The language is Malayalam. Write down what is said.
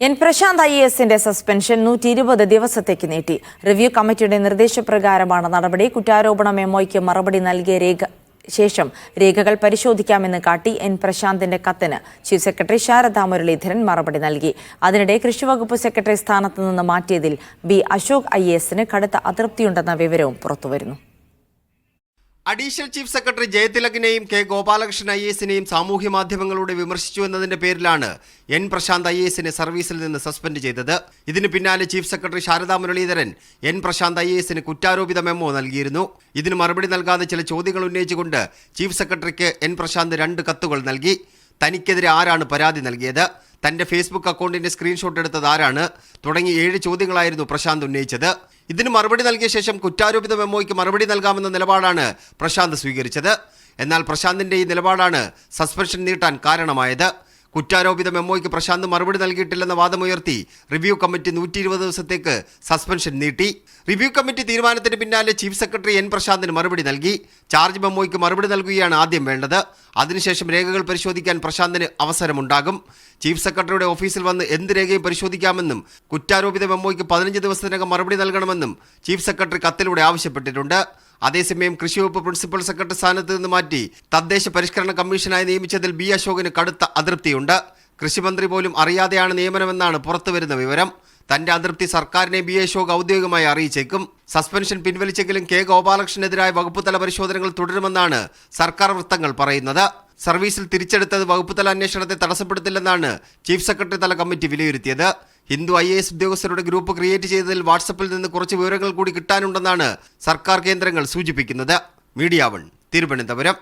എൻ പ്രശാന്ത് IASന്റെ സസ്പെൻഷൻ 120 ദിവസത്തേക്ക് നീട്ടി. റിവ്യൂ കമ്മിറ്റിയുടെ നിർദ്ദേശപ്രകാരമാണ് നടപടി. കുറ്റാരോപണ മെമ്മോയ്ക്ക് മറുപടി നൽകിയ ശേഷം രേഖകൾ പരിശോധിക്കാമെന്ന് കാട്ടി എൻ പ്രശാന്തിന്റെ കത്തിന് ചീഫ് സെക്രട്ടറി ശാരദാ മുരളീധരൻ മറുപടി നൽകി. അതിനിടെ കൃഷിവകുപ്പ് സെക്രട്ടറി സ്ഥാനത്ത് നിന്ന് മാറ്റിയതിൽ B. അശോക് IASന് കടുത്ത അതൃപ്തിയുണ്ടെന്ന വിവരവും പുറത്തുവരുന്നു. അഡീഷണൽ ചീഫ് സെക്രട്ടറി ജയതിലകിനെയും K. ഗോപാലകൃഷ്ണൻ IASനെയും സാമൂഹ്യ മാധ്യമങ്ങളിലൂടെ വിമർശിച്ചു എന്നതിന്റെ പേരിലാണ് എൻ പ്രശാന്ത് IASനെ സർവീസിൽ നിന്ന് സസ്പെൻഡ് ചെയ്തത്. ഇതിന് പിന്നാലെ chief secretary Sharada Muraleedharan N Prashanth IASന് കുറ്റാരോപിത മെമ്മോ നൽകിയിരുന്നു. ഇതിന് മറുപടി നൽകാതെ ചില ചോദ്യങ്ങൾ ഉന്നയിച്ചുകൊണ്ട് ചീഫ് സെക്രട്ടറിക്ക് എൻ പ്രശാന്ത് 2 കത്തുകൾ നൽകി. തനിക്കെതിരെ ആരാണ് പരാതി നൽകിയത്, തന്റെ ഫേസ്ബുക്ക് അക്കൗണ്ടിന്റെ സ്ക്രീൻഷോട്ട് എടുത്തത് ആരാണ് തുടങ്ങി 7 ചോദ്യങ്ങളായിരുന്നു പ്രശാന്ത് ഉന്നയിച്ചത്. ഇതിന് മറുപടി നൽകിയ ശേഷം കുറ്റാരോപിത മെമ്മോയ്ക്ക് മറുപടി നൽകാമെന്ന നിലപാടാണ് പ്രശാന്ത് സ്വീകരിച്ചത്. എന്നാൽ പ്രശാന്തിന്റെ ഈ നിലപാടാണ് സസ്പെൻഷൻ നീട്ടാൻ കാരണമായത്. കുറ്റാരോപിത മെമ്മോയ്ക്ക് പ്രശാന്ത് മറുപടി നൽകിയിട്ടില്ലെന്ന വാദമുയർത്തി റിവ്യൂ കമ്മിറ്റി 120 ദിവസത്തേക്ക് സസ്പെൻഷൻ നീട്ടി. റിവ്യൂ കമ്മിറ്റി തീരുമാനത്തിന് പിന്നാലെ ചീഫ് സെക്രട്ടറി എൻ പ്രശാന്തിന് മറുപടി നൽകി. ചാർജ് മെമ്മോയ്ക്ക് മറുപടി നൽകുകയാണ് ആദ്യം വേണ്ടത്. അതിനുശേഷം രേഖകൾ പരിശോധിക്കാൻ പ്രശാന്തിന് അവസരമുണ്ടാകും. ചീഫ് സെക്രട്ടറിയുടെ ഓഫീസിൽ വന്ന് എന്ത് രേഖയും പരിശോധിക്കാമെന്നും കുറ്റാരോപിത മെമ്മോയ്ക്ക് 15 ദിവസത്തിനകം മറുപടി നൽകണമെന്നും ചീഫ് സെക്രട്ടറി കത്തിലൂടെ ആവശ്യപ്പെട്ടിട്ടുണ്ട്. അതേസമയം കൃഷിവകുപ്പ് പ്രിൻസിപ്പൽ സെക്രട്ടറി സ്ഥാനത്ത് നിന്ന് മാറ്റി തദ്ദേശ പരിഷ്കരണ കമ്മീഷനായി നിയമിച്ചതിൽ B. അശോകിന് കടുത്ത അതൃപ്തിയുണ്ട്. കൃഷിമന്ത്രി പോലും അറിയാതെയാണ് നിയമനമെന്നാണ് പുറത്തുവരുന്ന വിവരം. തന്റെ അതൃപ്തി സർക്കാരിനെ B. അശോക് ഔദ്യോഗികമായി അറിയിച്ചേക്കും. Suspension പിൻവലിച്ചെങ്കിലും K. ഗോപാലകൃഷ്ണനെതിരായ വകുപ്പ് തല പരിശോധനകൾ തുടരുമെന്നാണ് സർക്കാർ വൃത്തങ്ങൾ പറയുന്നത്. സർവീസിൽ തിരിച്ചെടുത്തത് വകുപ്പ് തല അന്വേഷണത്തെ തടസ്സപ്പെടുത്തില്ലെന്നാണ് ചീഫ് സെക്രട്ടറി തല കമ്മിറ്റി വിലയിരുത്തിയത്. ഹിന്ദു IAS ഉദ്യോഗസ്ഥരുടെ ഗ്രൂപ്പ് ക്രിയേറ്റ് ചെയ്തതിൽ വാട്സപ്പിൽ നിന്ന് കുറച്ച് വിവരങ്ങൾ കൂടി കിട്ടാനുണ്ടെന്നാണ് സർക്കാർ കേന്ദ്രങ്ങൾ സൂചിപ്പിക്കുന്നത്. മീഡിയ 1 തിരുവനന്തപുരം.